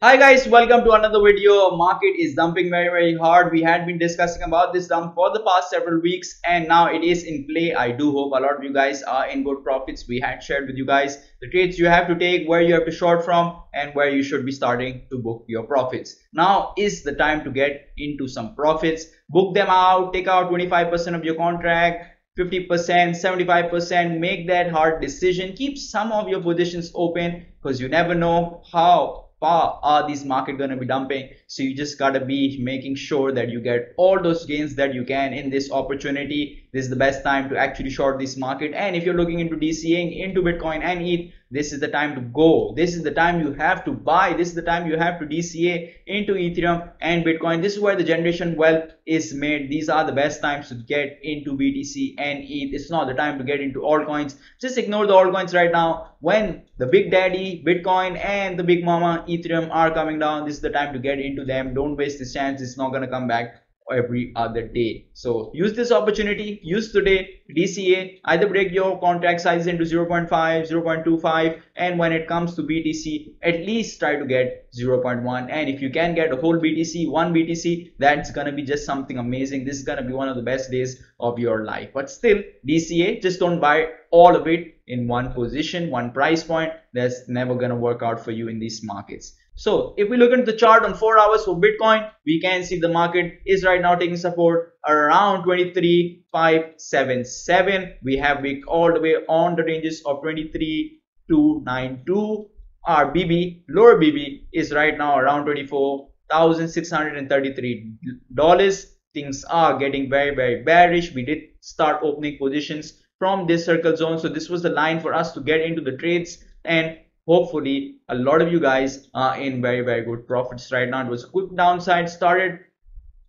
Hi guys, welcome to another video. Market is dumping very hard. We had been discussing about this dump for the past several weeks and now it is in play. I do hope a lot of you guys are in good profits. We had shared with you guys the trades you have to take, where you have to short from and where you should be starting to book your profits. Now is the time to get into some profits. Book them out, take out 25% of your contract, 50%, 75%, make that hard decision. Keep some of your positions open because you never know how far are these market going to be dumping. So you just gotta be making sure that you get all those gains that you can in this opportunity. This is the best time to actually short this market, and if you're looking into DCAing into Bitcoin and ETH, this is the time to go. This is the time you have to buy. This is the time you have to DCA into Ethereum and Bitcoin. This is where the generation wealth is made. These are the best times to get into BTC and ETH. It's not the time to get into altcoins. Just ignore the altcoins right now. When the big daddy Bitcoin and the big mama Ethereum are coming down, this is the time to get into them. Don't waste this chance. It's not going to come back every other day. So use this opportunity, use today, DCA, either break your contract size into 0.5, 0.25, and when it comes to BTC, at least try to get 0.1. and if you can get a whole BTC, one BTC, that's gonna be just something amazing. This is gonna be one of the best days of your life. But still, DCA, just don't buy all of it in one position, one price point. That's never gonna work out for you in these markets. So if we look into the chart on 4 hours for Bitcoin, we can see the market is right now taking support around 23,577. We have wick all the way on the ranges of 23,292. Our BB, lower BB, is right now around $24,633. Things are getting very bearish. We did start opening positions from this circle zone, so this was the line for us to get into the trades, and hopefully a lot of you guys are in very good profits right now. It was a quick downside, started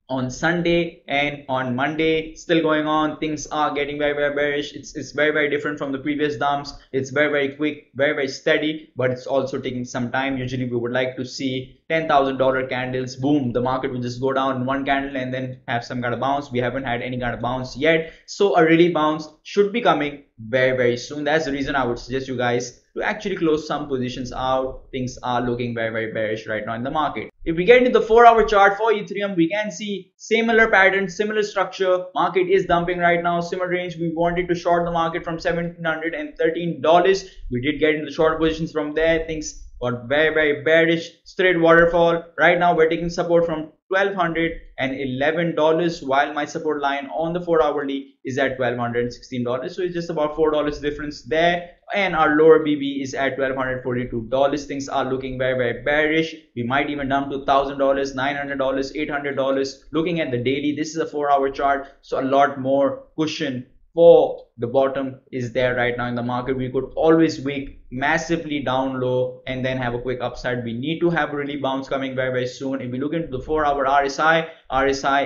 on Sunday and on Monday, still going on. Things are getting very bearish. It's very different from the previous dumps. It's very quick, very steady, but it's also taking some time. Usually we would like to see $10,000 candles, boom, the market will just go down in one candle and then have some kind of bounce. We haven't had any kind of bounce yet, so a really bounce should be coming very soon. That's the reason I would suggest you guys to actually close some positions out. Things are looking very bearish right now in the market. If we get into the 4-hour chart for Ethereum, we can see similar pattern, similar structure. Market is dumping right now, similar range. We wanted to short the market from $1,713. We did get into the short positions from there. Things got very bearish, straight waterfall. Right now we're taking support from $1,211, while my support line on the 4-hourly is at $1,216. So it's just about $4 difference there, and our lower BB is at $1,242. Things are looking very bearish. We might even dump to $1,000, $900, $800. Looking at the daily, this is a 4-hour chart, so a lot more cushion for the bottom is there right now in the market. We could always wick massively down low and then have a quick upside. We need to have a really bounce coming very soon. If we look into the 4-hour RSI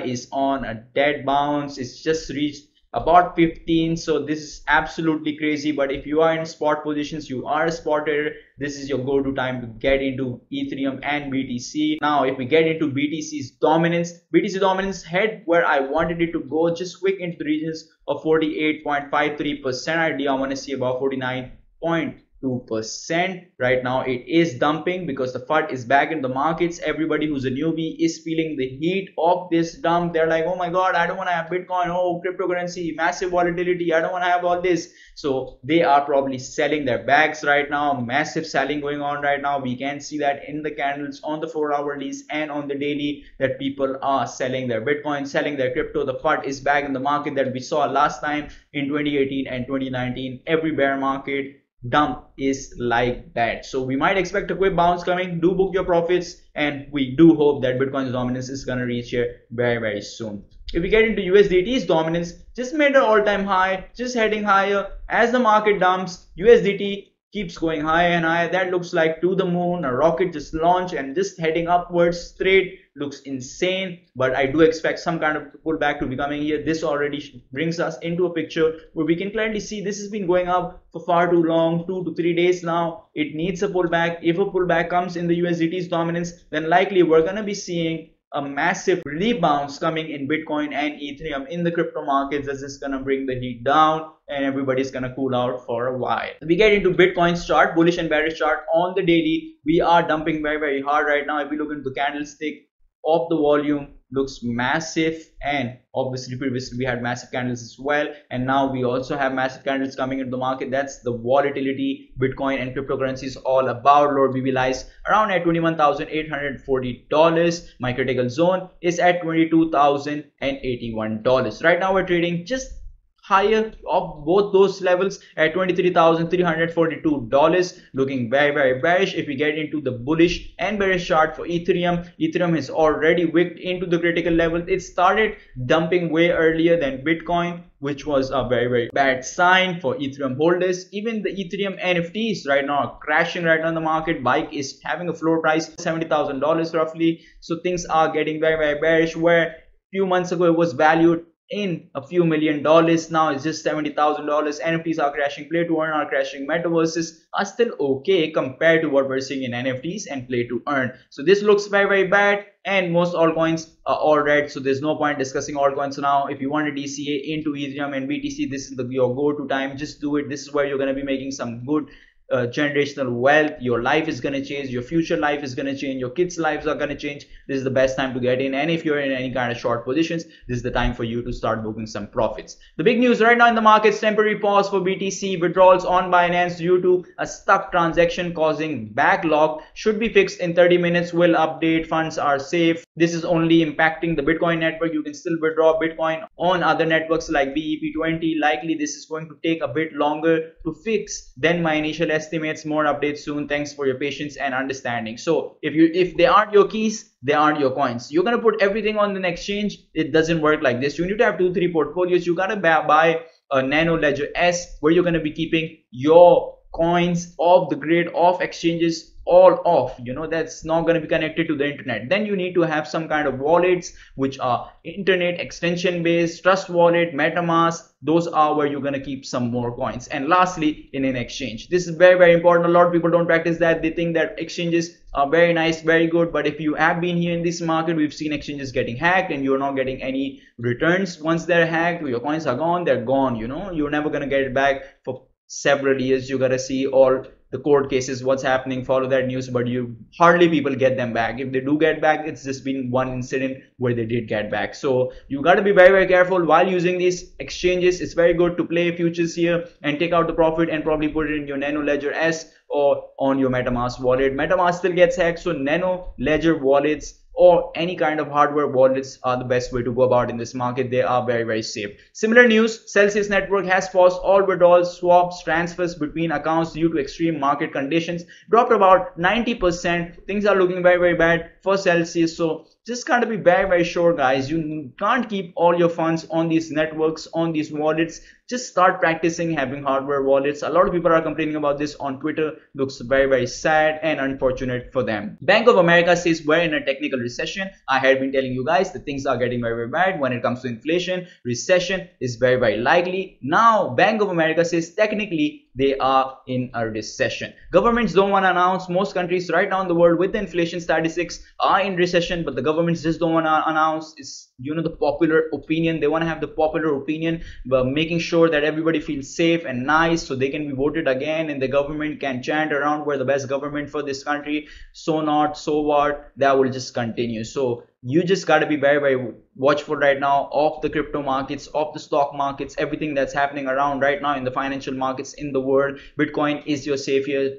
is on a dead bounce. It's just reached about 15, so this is absolutely crazy. But if you are in spot positions, you are a spot trader, this is your go-to time to get into Ethereum and BTC. Now if we get into BTC's dominance, BTC dominance head where I wanted it to go, just quick into the regions of 48.53%. Ideally I want to see about 49.2%. Right now it is dumping because the FUD is back in the markets. Everybody who's a newbie is feeling the heat of this dump. They're like, oh my god, I don't want to have Bitcoin, oh cryptocurrency, massive volatility, I don't want to have all this. So they are probably selling their bags right now. Massive selling going on right now. We can see that in the candles on the 4-hourlies and on the daily, that people are selling their Bitcoin, selling their crypto. The FUD is back in the market that we saw last time in 2018 and 2019. Every bear market dump is like that, so we might expect a quick bounce coming. Do book your profits, and we do hope that Bitcoin's dominance is going to reach here very soon. If we get into USDT's dominance, just made an all-time high, just heading higher. As the market dumps, USDT keeps going higher and higher. That looks like to the moon, a rocket just launched and just heading upwards straight. Looks insane, but I do expect some kind of pullback to be coming here. This already brings us into a picture where we can clearly see this has been going up for far too long, 2 to 3 days now. It needs a pullback. If a pullback comes in the USDT's dominance, then likely we're going to be seeing a massive rebounds coming in Bitcoin and Ethereum in the crypto markets. This is gonna bring the heat down and everybody's gonna cool out for a while. We get into Bitcoin's chart, bullish and bearish chart on the daily. We are dumping very hard right now. If we look into the candlestick of the volume, looks massive, and obviously previously we had massive candles as well, and now we also have massive candles coming into the market. That's the volatility Bitcoin and cryptocurrency is all about. Lower BB lies around at $21,840. My critical zone is at $22,081. Right now we're trading just higher of both those levels at $23,342, looking very bearish. If we get into the bullish and bearish chart for Ethereum has already wicked into the critical level. It started dumping way earlier than Bitcoin, which was a very bad sign for Ethereum holders. Even the Ethereum NFTs right now are crashing right now in the market. Bike is having a floor price $70,000 roughly, so things are getting very bearish. Where a few months ago it was valued in a few $1,000,000, now it's just $70,000. NFTs are crashing, play to earn are crashing, metaverses are still okay compared to what we're seeing in NFTs and play to earn. So this looks very bad, and most altcoins are all red, so there's no point discussing altcoins now. If you want a DCA into Ethereum and BTC, this is your go-to time. Just do it. This is where you're going to be making some good generational wealth. Your life is going to change, your future life is going to change, your kids' lives are going to change. This is the best time to get in, and if you're in any kind of short positions, this is the time for you to start booking some profits. The big news right now in the markets: temporary pause for BTC withdrawals on Binance due to a stuck transaction causing backlog. Should be fixed in 30 minutes. Will update. Funds are safe. This is only impacting the Bitcoin network. You can still withdraw Bitcoin on other networks like BEP20. Likely this is going to take a bit longer to fix than my initial estimates. More updates soon. Thanks for your patience and understanding. So if they aren't your keys, they aren't your coins. You're gonna put everything on an exchange. It doesn't work like this. You need to have 2-3 portfolios. You gotta buy a Nano Ledger S, where you're gonna be keeping your coins off the grid, off exchanges, all off. That's not going to be connected to the internet. Then you need to have some kind of wallets which are internet extension based. Trust Wallet, MetaMask, those are where you're going to keep some more coins. And lastly, in an exchange. This is very important. A lot of people don't practice that. They think that exchanges are very nice, very good, but if you have been here in this market, we've seen exchanges getting hacked and you're not getting any returns. Once they're hacked, your coins are gone, they're gone. You're never going to get it back for several years. You gotta see all the court cases, what's happening, follow that news, but you hardly people get them back. If they do get back, it's just been one incident where they did get back. So you got to be very careful while using these exchanges. It's very good to play futures here and take out the profit and probably put it in your Nano Ledger S or on your MetaMask wallet. MetaMask still gets hacked, so Nano Ledger wallets or any kind of hardware wallets are the best way to go about in this market. They are very safe. Similar news: Celsius network has paused all withdrawals, swaps, transfers between accounts due to extreme market conditions. Dropped about 90%. Things are looking very bad for Celsius. So just gotta be very sure, guys. You can't keep all your funds on these networks, on these wallets. Just start practicing having hardware wallets. A lot of people are complaining about this on Twitter. Looks very sad and unfortunate for them. Bank of America says we're in a technical recession. I had been telling you guys that things are getting very bad when it comes to inflation. Recession is very likely. Now Bank of America says technically they are in a recession. Governments don't want to announce. Most countries right now in the world with the inflation statistics are in recession, but the governments just don't want to announce. It's the popular opinion. They want to have the popular opinion, but making sure that everybody feels safe and nice so they can be voted again and the government can chant around we're the best government for this country. So not, so what, that will just continue. So you just got to be very watchful right now of the crypto markets, of the stock markets, everything that's happening around right now in the financial markets in the world. Bitcoin is your savior.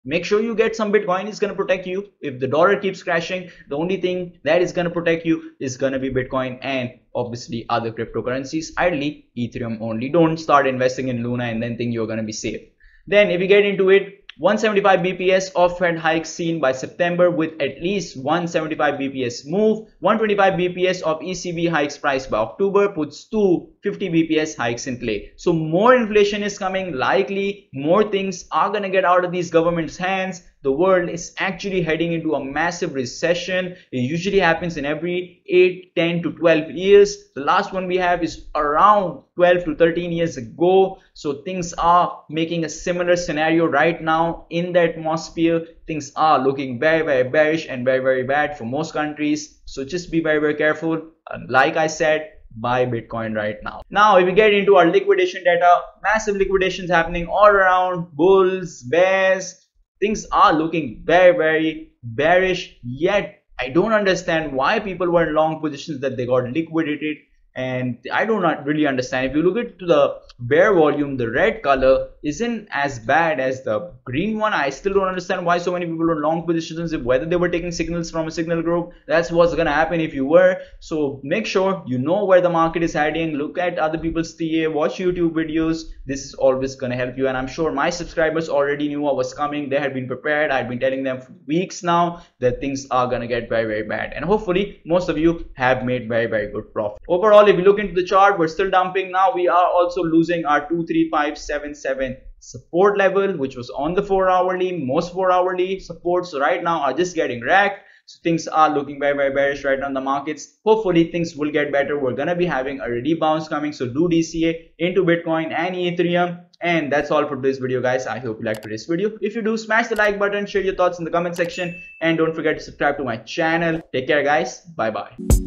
Make sure you get some Bitcoin. It's going to protect you. If the dollar keeps crashing, the only thing that is going to protect you is going to be Bitcoin and obviously other cryptocurrencies. Ideally, Ethereum only. Don't start investing in Luna and then think you're going to be safe. Then if you get into it, 175 BPS of Fed hikes seen by September with at least 175 BPS move. 125 BPS of ECB hikes priced by October puts 2 50 bps hikes in play. So more inflation is coming, likely more things are gonna get out of these governments' hands. The world is actually heading into a massive recession. It usually happens in every 8, 10 to 12 years. The last one we have is around 12 to 13 years ago. So things are making a similar scenario right now in the atmosphere. Things are looking very bearish and very bad for most countries. So just be very careful. And like I said, buy Bitcoin right now. Now, if we get into our liquidation data, massive liquidations happening all around, bulls, bears. Things are looking very bearish, yet I don't understand why people were in long positions that they got liquidated, and I do not really understand. If you look at the bear volume, the red color isn't as bad as the green one. I still don't understand why so many people are in long positions, if whether they were taking signals from a signal group. That's what's gonna happen if you were. So make sure you know where the market is heading, look at other people's TA, watch YouTube videos. This is always gonna help you, and I'm sure my subscribers already knew what was coming. They had been prepared. I've been telling them for weeks now that things are gonna get very bad, and hopefully most of you have made very good profit. Overall, if you look into the chart, we're still dumping. Now we are also losing our 23577 support level, which was on the 4-hourly. Most 4-hourly supports right now are just getting wrecked. So things are looking very bearish right now in the markets. Hopefully things will get better. We're gonna be having a rebound coming, so do DCA into Bitcoin and Ethereum. And that's all for this video, guys. I hope you liked today's video. If you do, smash the like button, share your thoughts in the comment section, and don't forget to subscribe to my channel. Take care, guys. Bye bye.